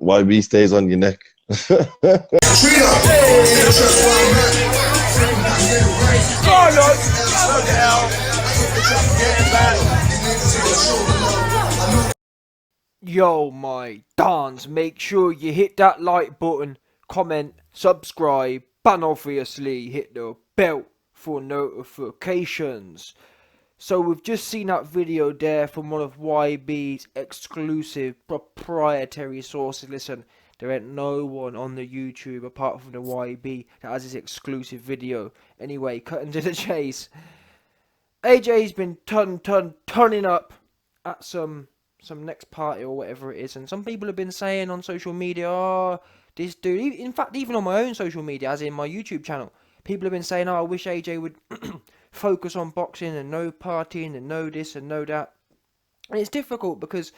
YB stays on your neck. Yo, my dons, make sure you hit that like button, comment, subscribe, and obviously hit the bell for notifications. So we've just seen that video there from one of YB's exclusive proprietary sources. Listen, there ain't no one on the YouTube apart from the YB that has this exclusive video. Anyway, cutting to the chase. AJ's been turning up at some next party or whatever it is, and some people have been saying on social media, oh, this dude, in fact, even on my own social media, as in my YouTube channel, people have been saying, oh, I wish AJ would focus on boxing and no partying and no this and no that. And it's difficult because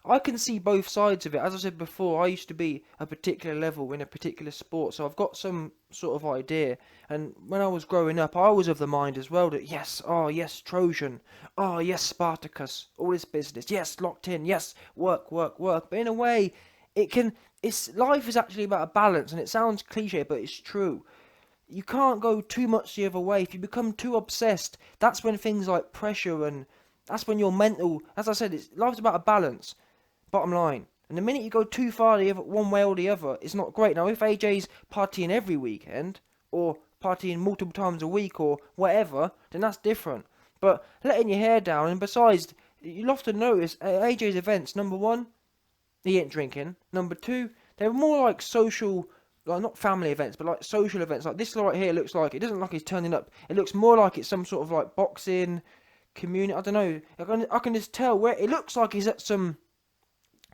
I can see both sides of it. As I said before, I used to be a particular level in a particular sport, so I've got some sort of idea. And when I was growing up, I was of the mind as well that yes, oh yes, Trojan, oh yes, Spartacus, all this business, yes, locked in, yes, work, work, work. But in a way, life is actually about a balance, and it sounds cliche, but it's true. You can't go too much the other way. If you become too obsessed, that's when things like pressure and that's when your mental, as I said, life's about a balance. Bottom line. And the minute you go too far one way or the other, it's not great. Now, if AJ's partying every weekend, or partying multiple times a week, or whatever, then that's different. But letting your hair down, and besides, you'll often notice at AJ's events, number one, he ain't drinking. Number two, they're more like social, like not family events, but like social events. Like this right here looks like, it doesn't look like he's turning up. It looks more like it's some sort of like boxing, community, I don't know. I can just tell where, it looks like he's at some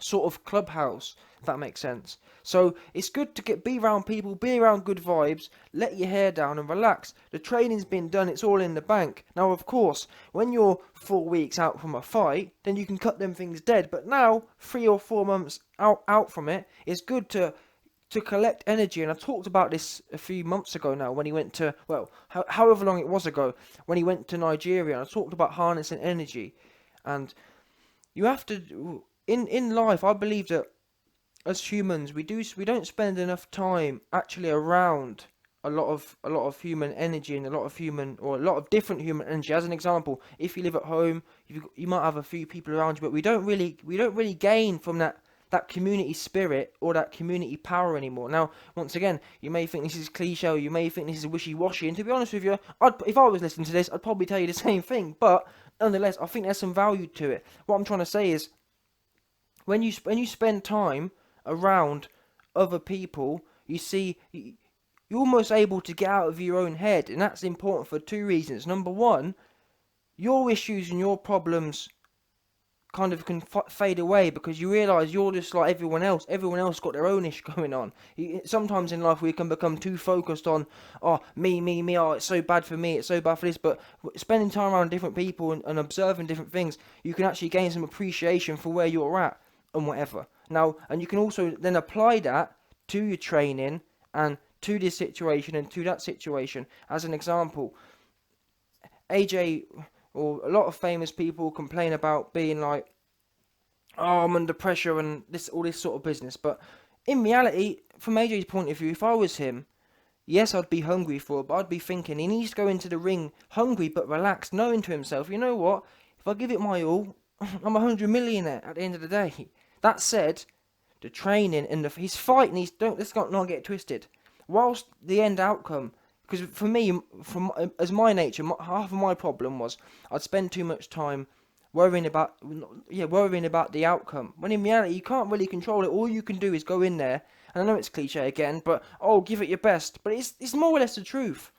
sort of clubhouse, if that makes sense. So it's good to be around people, be around good vibes, let your hair down and relax. The training's been done, it's all in the bank. Now of course, when you're 4 weeks out from a fight, then you can cut them things dead. But now, 3 or 4 months out from it, it's good to collect energy. And I talked about this a few months ago now when he went to, well, however long it was ago, when he went to Nigeria. And I talked about harnessing energy. And you have to, in life, I believe that as humans, we don't spend enough time actually around a lot of human energy and a lot of different human energy. As an example, if you live at home, you might have a few people around you, but we don't really gain from that community spirit or that community power anymore. Now, once again, you may think this is cliche, or you may think this is wishy-washy, and to be honest with you, if I was listening to this, I'd probably tell you the same thing, but nonetheless, I think there's some value to it. What I'm trying to say is, when you spend time around other people, you see, you're almost able to get out of your own head, and that's important for two reasons. Number one, your issues and your problems kind of can fade away because you realise you're just like everyone else. Everyone else got their own ish going on. Sometimes in life we can become too focused on, oh, me, oh, it's so bad for me, it's so bad for this. But spending time around different people and observing different things, you can actually gain some appreciation for where you're at and whatever. Now, and you can also then apply that to your training and to this situation and to that situation. As an example, AJ, or a lot of famous people complain about being like, oh, I'm under pressure and all this sort of business. But in reality, from AJ's point of view, if I was him, yes, I'd be hungry for it, but I'd be thinking he needs to go into the ring hungry but relaxed, knowing to himself, you know what, if I give it my all, I'm 100 millionaire at the end of the day. That said, the training and his fight needs, let's not get twisted. Whilst the end outcome, because for me, as my nature, half of my problem was I'd spend too much time worrying about the outcome. When in reality, you can't really control it. All you can do is go in there, and I know it's cliche again, but give it your best. But it's more or less the truth.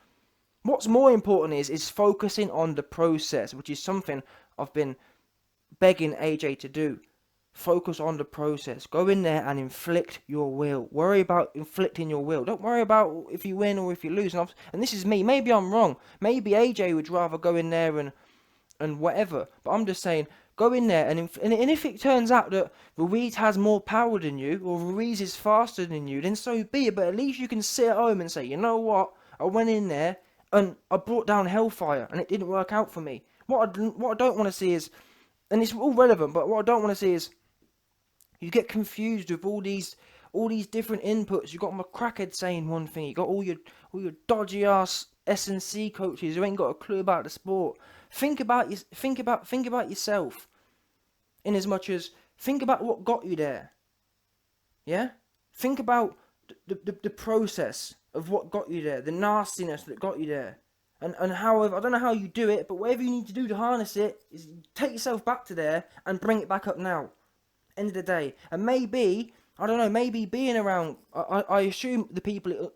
What's more important is focusing on the process, which is something I've been begging AJ to do. Focus on the process. Go in there and inflict your will. Worry about inflicting your will. Don't worry about if you win or if you lose. And this is me. Maybe I'm wrong. Maybe AJ would rather go in there and whatever. But I'm just saying, go in there and if it turns out that Ruiz has more power than you, or Ruiz is faster than you, then so be it. But at least you can sit at home and say, you know what? I went in there and I brought down hellfire and it didn't work out for me. What I don't want to see is, and it's all relevant, but what I don't want to see is You get confused with all these different inputs. You got my crackhead saying one thing. You got all your dodgy ass S&C coaches who ain't got a clue about the sport. Think about yourself. In as much as think about what got you there. Yeah? Think about the process of what got you there, the nastiness that got you there. And however, I don't know how you do it, but whatever you need to do to harness it is take yourself back to there and bring it back up now. End of the day. And maybe, I don't know, maybe being around, I assume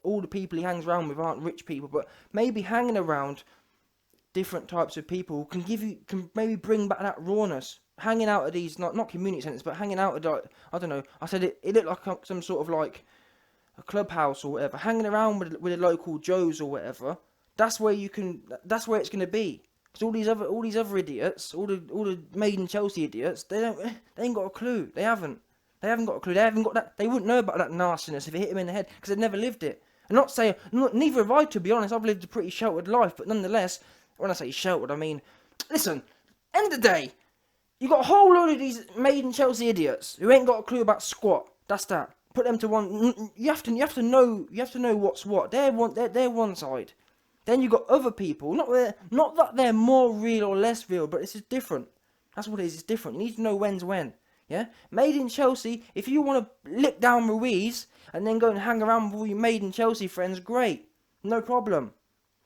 all the people he hangs around with aren't rich people, but maybe hanging around different types of people can maybe bring back that rawness. Hanging out at these, not community centres, but hanging out at, like, I don't know, I said it looked like some sort of like a clubhouse or whatever. Hanging around with the local Joes or whatever, that's where that's where it's going to be. Because all these other idiots, all the Made in Chelsea idiots, they ain't got a clue. They haven't got a clue. They haven't got that. They wouldn't know about that nastiness if it hit them in the head because they've never lived it. I'm not saying, neither have I, to be honest. I've lived a pretty sheltered life, but nonetheless, when I say sheltered, I mean, listen. End of the day, you got a whole load of these Made in Chelsea idiots who ain't got a clue about squat. That's that. Put them to one. You have to know what's what. They're one side. Then you got other people. Not that they're more real or less real, but it's just different. That's what it is. It's different. You need to know when's when. Yeah. Made in Chelsea. If you want to lick down Ruiz and then go and hang around with all your Made in Chelsea friends, great. No problem.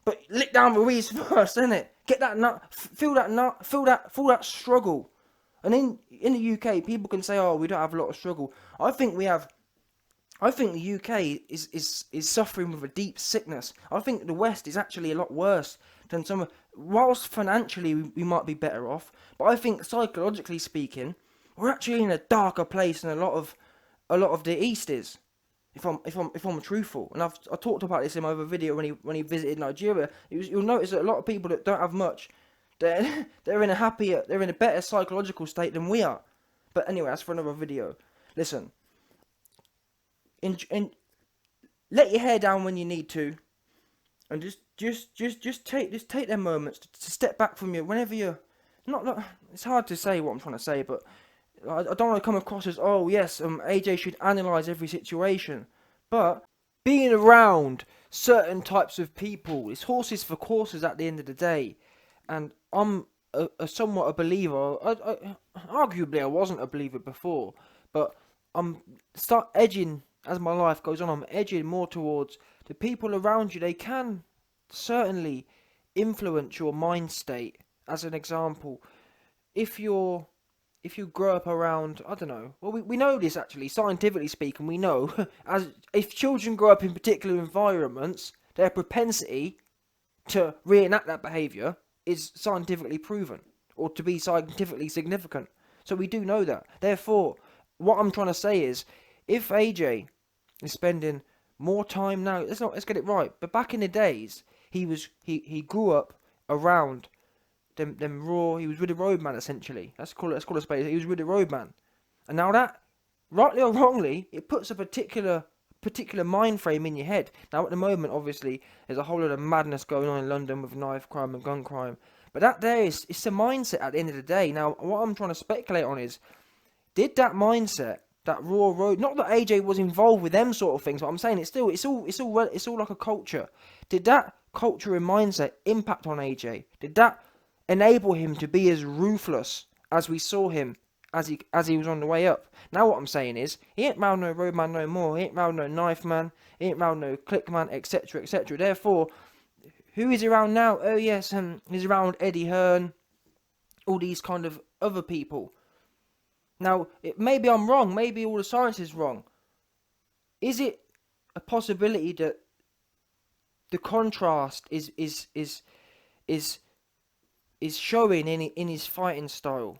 But lick down Ruiz first, innit? Get that nut. Feel that struggle. And in the UK, people can say, "Oh, we don't have a lot of struggle." I think the UK is suffering with a deep sickness. I think the West is actually a lot worse than some. Whilst financially we might be better off, but I think psychologically speaking, we're actually in a darker place than a lot of the East is. If I'm truthful, and I talked about this in my other video when he visited Nigeria, you'll notice that a lot of people that don't have much, they're in a better psychological state than we are. But anyway, that's for another video. Listen, and let your hair down when you need to, and just take them moments to step back from you whenever you're not. It's hard to say what I'm trying to say, but I don't want to come across as, oh yes, AJ should analyze every situation, but being around certain types of people, it's horses for courses at the end of the day, and I'm somewhat a believer. Arguably, I wasn't a believer before, but I'm start edging as my life goes on. I'm edging more towards the people around you. They can certainly influence your mind state. As an example, if you grow up around, I don't know, well, we know this actually, scientifically speaking, we know, as if children grow up in particular environments, their propensity to reenact that behaviour is scientifically proven, or to be scientifically significant. So we do know that. Therefore, what I'm trying to say is, if AJ is spending more time now, let's get it right, but back in the days, he grew up around them raw. He was with the roadman essentially. Let's call it a spade. He was with the roadman, and now that, rightly or wrongly, it puts a particular mind frame in your head. Now at the moment, obviously, there's a whole lot of madness going on in London with knife crime and gun crime. But that there is, it's a mindset at the end of the day. Now what I'm trying to speculate on is, did that mindset, that raw road, not that AJ was involved with them sort of things, but I'm saying it's all like a culture. Did that culture and mindset impact on AJ? Did that enable him to be as ruthless as we saw him as he was on the way up? Now what I'm saying is, he ain't round no roadman no more, he ain't round no knife man, he ain't round no click man, etc, etc. Therefore, who is around now? Oh yes, he's around Eddie Hearn, all these kind of other people. Now, maybe I'm wrong, maybe all the science is wrong. Is it a possibility that the contrast is showing in his fighting style?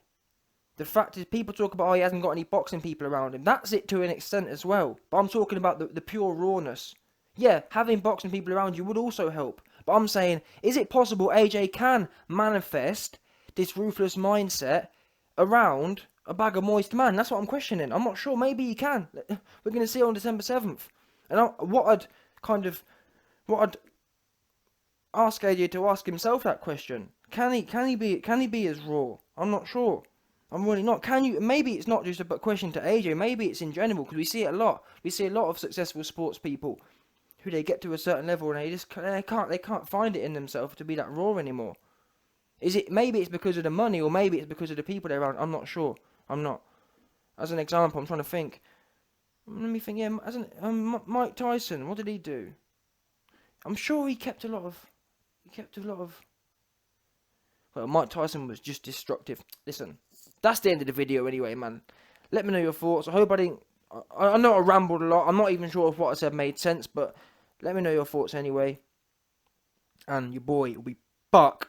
The fact is, people talk about, oh, he hasn't got any boxing people around him. That's it to an extent as well. But I'm talking about the pure rawness. Yeah, having boxing people around you would also help. But I'm saying, is it possible AJ can manifest this ruthless mindset around a bag of moist man? That's what I'm questioning. I'm not sure. Maybe he can. We're going to see on December 7th. And what I'd ask AJ to ask himself that question. Can he be as raw? I'm not sure. I'm really not. Can you? Maybe it's not just a question to AJ. Maybe it's in general because we see it a lot. We see a lot of successful sports people who they get to a certain level and they can't find it in themselves to be that raw anymore. Is it? Maybe it's because of the money, or maybe it's because of the people they're around. I'm not sure. I'm not. As an example, I'm trying to think. Let me think. Yeah, Mike Tyson. What did he do? I'm sure he kept a lot of. He kept a lot of. Well, Mike Tyson was just destructive. Listen, that's the end of the video anyway, man. Let me know your thoughts. I hope I didn't. I know I rambled a lot. I'm not even sure if what I said made sense, but let me know your thoughts anyway. And your boy will be back.